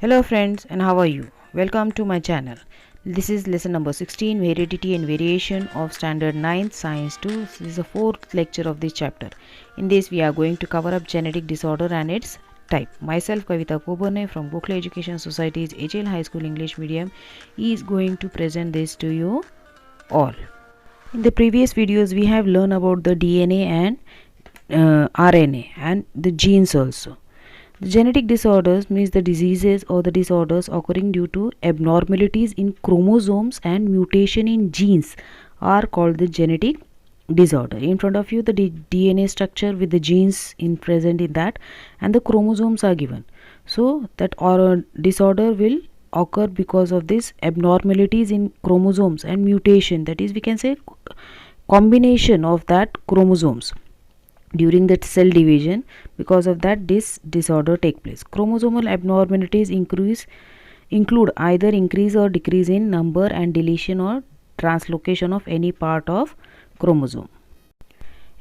Hello friends, and how are you? Welcome to my channel. This is lesson number 16, Heredity and Variation of Standard 9 Science 2. This is the fourth lecture of this chapter. In this we are going to cover up genetic disorder and its type. Myself Kavita Coburn from Gokhale Education Society's HL High School English Medium is going to present this to you all. In the previous videos we have learned about the DNA and RNA and the genes also. The genetic disorders means the diseases or the disorders occurring due to abnormalities in chromosomes and mutation in genes are called the genetic disorder. In front of you the DNA structure with the genes present in that and the chromosomes are given. So that disorder will occur because of this abnormalities in chromosomes and mutation, that is we can say combination of that chromosomes during that cell division. Because of that this disorder take place. Chromosomal abnormalities include either increase or decrease in number and deletion or translocation of any part of chromosome.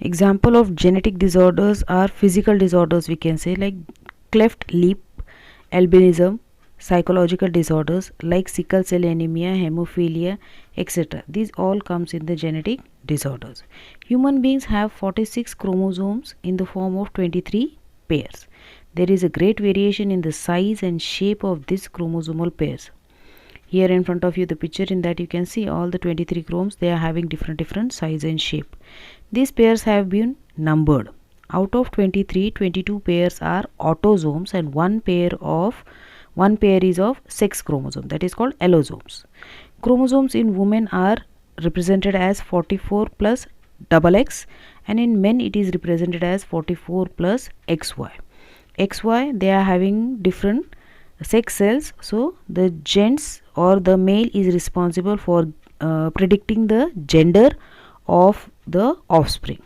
Example of genetic disorders are physical disorders, we can say, like cleft lip, albinism, psychological disorders like sickle cell anemia, hemophilia, etc. These all comes in the genetic disorders. Human beings have 46 chromosomes in the form of 23 pairs. There is a great variation in the size and shape of these chromosomal pairs. Here in front of you the picture, in that you can see all the 23 chromosomes, they are having different size and shape. These pairs have been numbered. Out of 23, 22 pairs are autosomes and one pair is of sex chromosome, that is called allosomes. Chromosomes in women are represented as 44 plus XX and in men it is represented as 44 plus XY. XY, they are having different sex cells, so the gens or the male is responsible for predicting the gender of the offspring.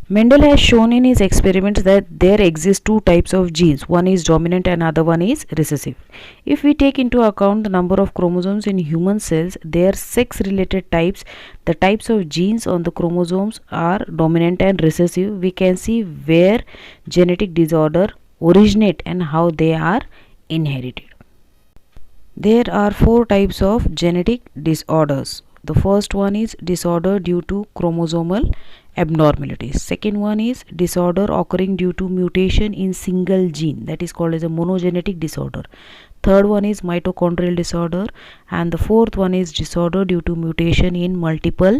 Mendel has shown in his experiments that there exist two types of genes. One is dominant and other one is recessive. If we take into account the number of chromosomes in human cells, their sex related types, the types of genes on the chromosomes are dominant and recessive. We can see where genetic disorder originate and how they are inherited. There are four types of genetic disorders. The first one is disorder due to chromosomal abnormalities. Second one is disorder occurring due to mutation in single gene, that is called as a monogenetic disorder. Third one is mitochondrial disorder, and the fourth one is disorder due to mutation in multiple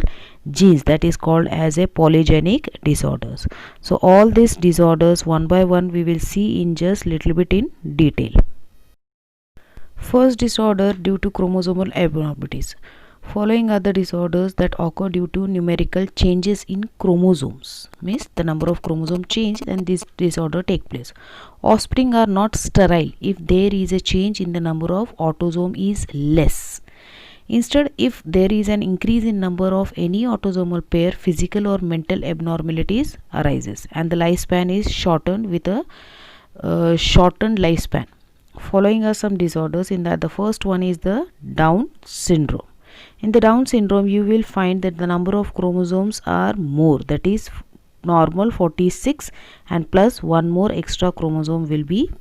genes, that is called as a polygenic disorders. So all these disorders one by one we will see in just little bit in detail. First disorder due to chromosomal abnormalities. Following are the disorders that occur due to numerical changes in chromosomes. Means the number of chromosomes change and this disorder take place. Offspring are not sterile if there is a change in the number of autosome is less. Instead, if there is an increase in number of any autosomal pair, physical or mental abnormalities arises and the lifespan is shortened with a shortened lifespan. Following are some disorders, in that the first one is the Down syndrome. In the Down syndrome, you will find that the number of chromosomes are more, that is normal 46 and plus one more extra chromosome will be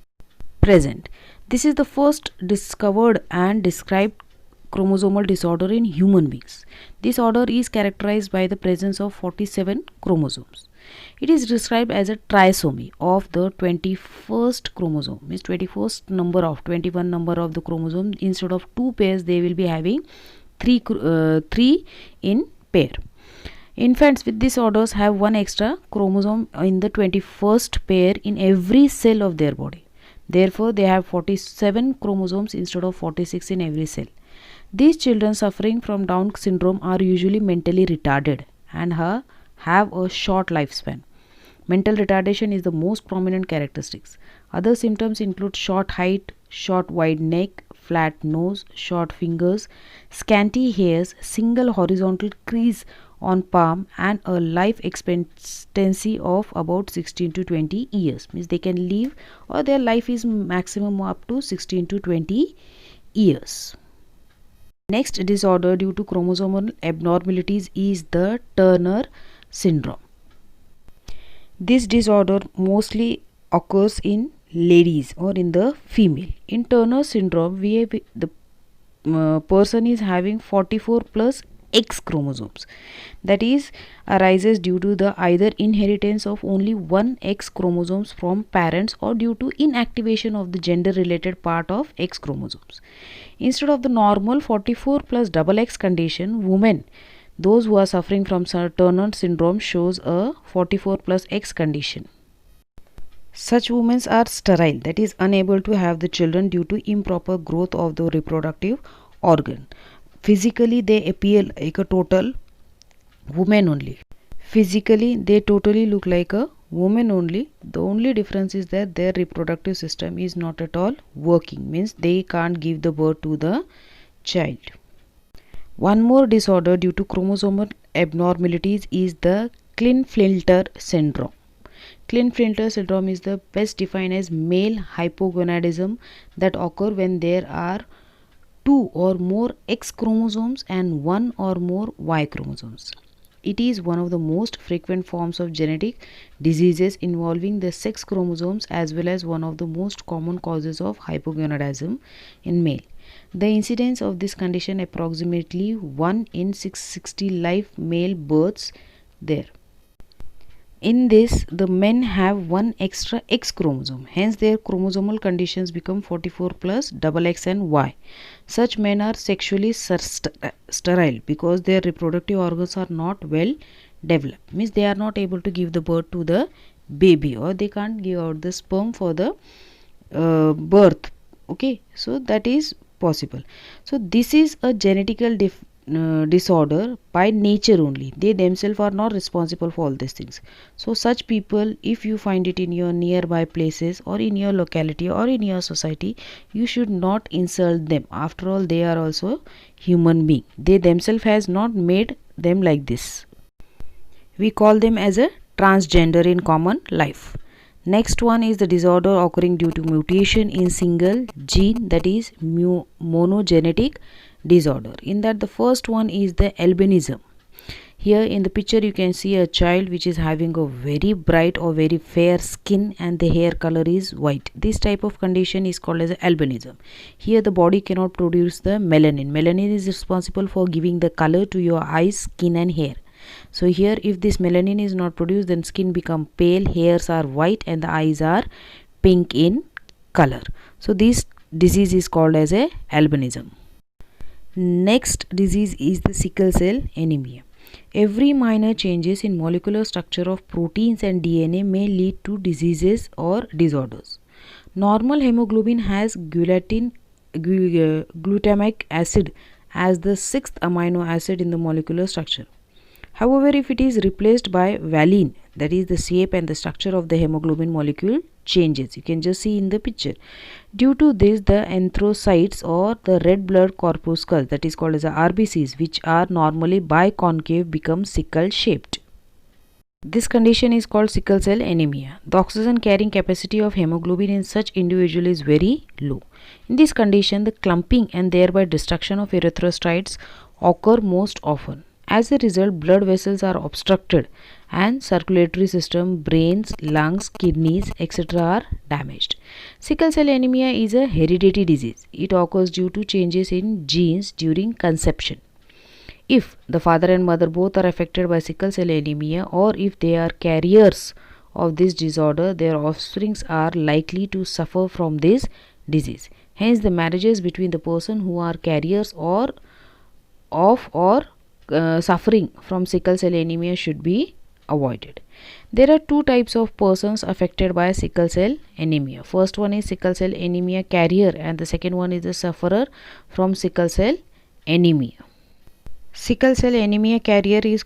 present. This is the first discovered and described chromosomal disorder in human beings. This order is characterized by the presence of 47 chromosomes. It is described as a trisomy of the 21st chromosome, means 21st number of 21 number of the chromosome. Instead of two pairs, they will be having three in pair. Infants with disorders have one extra chromosome in the 21st pair in every cell of their body. Therefore, they have 47 chromosomes instead of 46 in every cell. These children suffering from Down syndrome are usually mentally retarded and have a short lifespan. Mental retardation is the most prominent characteristics. Other symptoms include short height, short wide neck, flat nose, short fingers, scanty hairs, single horizontal crease on palm, and a life expectancy of about 16 to 20 years. Means they can live, or their life is maximum up to 16 to 20 years. Next disorder due to chromosomal abnormalities is the Turner syndrome. This disorder mostly occurs in ladies or in the female. In Turner syndrome, we have the person is having 44 plus X chromosomes, that is arises due to the either inheritance of only one X chromosomes from parents or due to inactivation of the gender related part of X chromosomes. Instead of the normal 44 plus double X condition, women, those who are suffering from Turner syndrome, shows a 44 plus X condition. Such women are sterile, that is unable to have the children due to improper growth of the reproductive organ. Physically they appear like a total woman only. Physically they totally look like a woman only. The only difference is that their reproductive system is not at all working, means they can't give the birth to the child. One more disorder due to chromosomal abnormalities is the Klinefelter syndrome. Klinefelter syndrome is the best defined as male hypogonadism that occur when there are two or more X chromosomes and one or more Y chromosomes. It is one of the most frequent forms of genetic diseases involving the sex chromosomes as well as one of the most common causes of hypogonadism in male. The incidence of this condition approximately 1 in 660 live male births there. In this, the men have one extra X chromosome, hence their chromosomal conditions become 44 plus double X and Y. Such men are sexually sterile because their reproductive organs are not well developed, means they are not able to give the birth to the baby or they can't give out the sperm for the birth. Okay, so that is possible. So this is a genetical disorder by nature only. They themselves are not responsible for all these things. So such people, if you find it in your nearby places or in your locality or in your society, you should not insult them. After all, they are also human being. They themselves has not made them like this. We call them as a transgender in common life. Next one is the disorder occurring due to mutation in single gene, that is monogenetic disorder. In that, the first one is the albinism. Here in the picture you can see a child which is having a very bright or very fair skin and the hair color is white. This type of condition is called as albinism. Here the body cannot produce the melanin. Melanin is responsible for giving the color to your eyes, skin and hair. So here if this melanin is not produced, then skin become pale, hairs are white and the eyes are pink in color. So this disease is called as a albinism. Next disease is the sickle cell anemia. Every minor changes in molecular structure of proteins and DNA may lead to diseases or disorders. Normal hemoglobin has glutamic acid as the sixth amino acid in the molecular structure. However, if it is replaced by valine, that is the shape and the structure of the hemoglobin molecule changes. You can just see in the picture. Due to this, the erythrocytes or the red blood corpuscles, that is called as the RBCs, which are normally biconcave, become sickle shaped. This condition is called sickle cell anemia. The oxygen carrying capacity of hemoglobin in such individual is very low. In this condition, the clumping and thereby destruction of erythrocytes occur most often. As a result, blood vessels are obstructed and circulatory system, brains, lungs, kidneys, etc. are damaged. Sickle cell anemia is a hereditary disease. It occurs due to changes in genes during conception. If the father and mother both are affected by sickle cell anemia or if they are carriers of this disorder, their offsprings are likely to suffer from this disease. Hence, the marriages between the person who are carriers or suffering from sickle cell anemia should be avoided. There are two types of persons affected by sickle cell anemia. First one is sickle cell anemia carrier and the second one is the sufferer from sickle cell anemia. Sickle cell anemia carrier is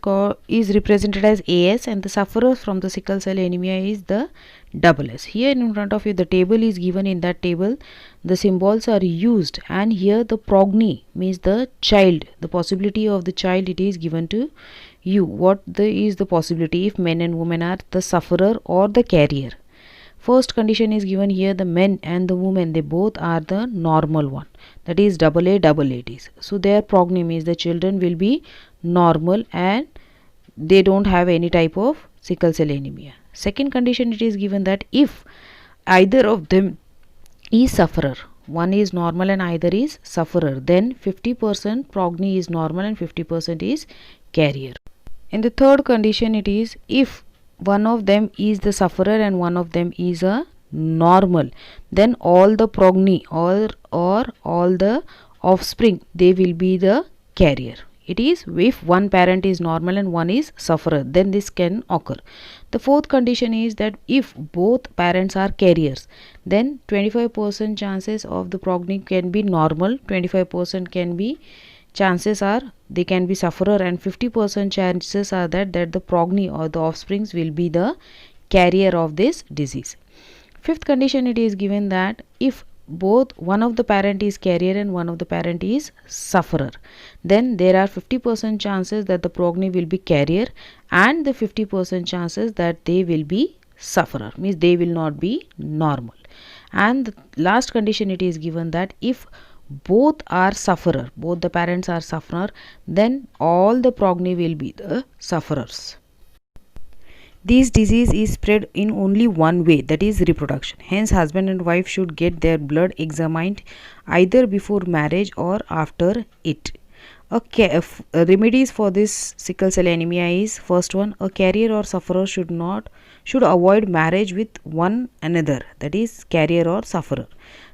represented as AS and the sufferer from the sickle cell anemia is the double S. Here in front of you the table is given. In that table the symbols are used and here the progeny means the child, the possibility of the child, it is given to you. What is the possibility if men and women are the sufferer or the carrier? First condition is given here, the men and the women, they both are the normal one, that is AA it is. So their progeny means the children will be normal and they don't have any type of sickle cell anemia. Second condition it is given that if either of them is sufferer, one is normal and either is sufferer, then 50% progeny is normal and 50% is carrier. In the third condition, it is if one of them is the sufferer and one of them is a normal, then all the progeny or all the offspring, they will be the carrier. It is if one parent is normal and one is sufferer, then this can occur. The fourth condition is that if both parents are carriers, then 25% chances of the progeny can be normal, 25% can be chances are they can be sufferer, and 50% chances are that the progeny or the offsprings will be the carrier of this disease. Fifth condition, it is given that if both one of the parent is carrier and one of the parent is sufferer, then there are 50% chances that the progeny will be carrier and the 50% chances that they will be sufferer, means they will not be normal. And the last condition, it is given that if both are sufferer, both the parents are sufferer, then all the progeny will be the sufferers. This disease is spread in only one way, that is reproduction. Hence, husband and wife should get their blood examined either before marriage or after it. Remedies for this sickle cell anemia is: first one, a carrier or sufferer should avoid marriage with one another, that is carrier or sufferer.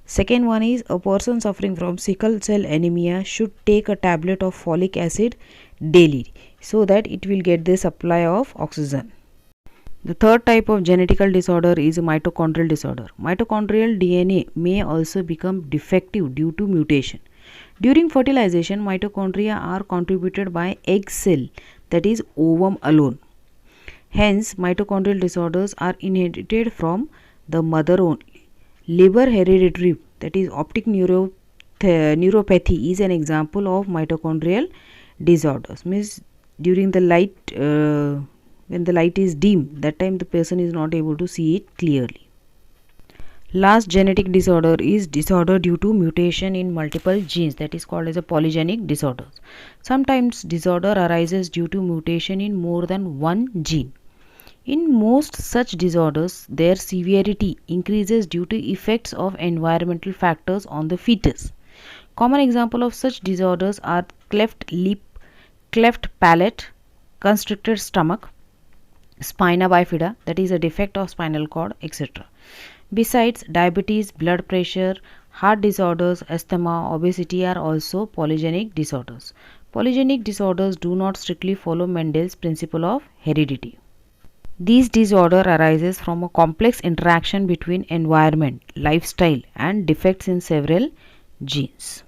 Second one is, a person suffering from sickle cell anemia should take a tablet of folic acid daily so that it will get the supply of oxygen. The third type of genetical disorder is mitochondrial disorder. Mitochondrial DNA may also become defective due to mutation. During fertilization, mitochondria are contributed by egg cell, that is ovum alone. Hence, mitochondrial disorders are inherited from the mother only. Liver hereditary, that is optic neuropathy, is an example of mitochondrial disorders. Means during the light, when the light is dim, that time the person is not able to see it clearly. Last genetic disorder is disorder due to mutation in multiple genes, that is called as a polygenic disorder. Sometimes disorder arises due to mutation in more than one gene. In most such disorders, their severity increases due to effects of environmental factors on the fetus. Common example of such disorders are cleft lip, cleft palate, constricted stomach, spina bifida, that is a defect of spinal cord, etc. Besides, diabetes, blood pressure, heart disorders, asthma, obesity are also polygenic disorders. Polygenic disorders do not strictly follow Mendel's principle of heredity. This disorder arises from a complex interaction between environment, lifestyle, and defects in several genes.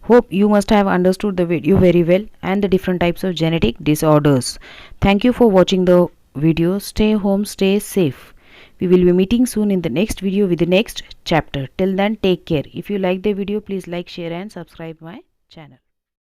Hope you must have understood the video very well and the different types of genetic disorders. Thank you for watching the video. Stay home, stay safe. We will be meeting soon in the next video with the next chapter. Till then, take care. If you like the video, please like, share and subscribe my channel.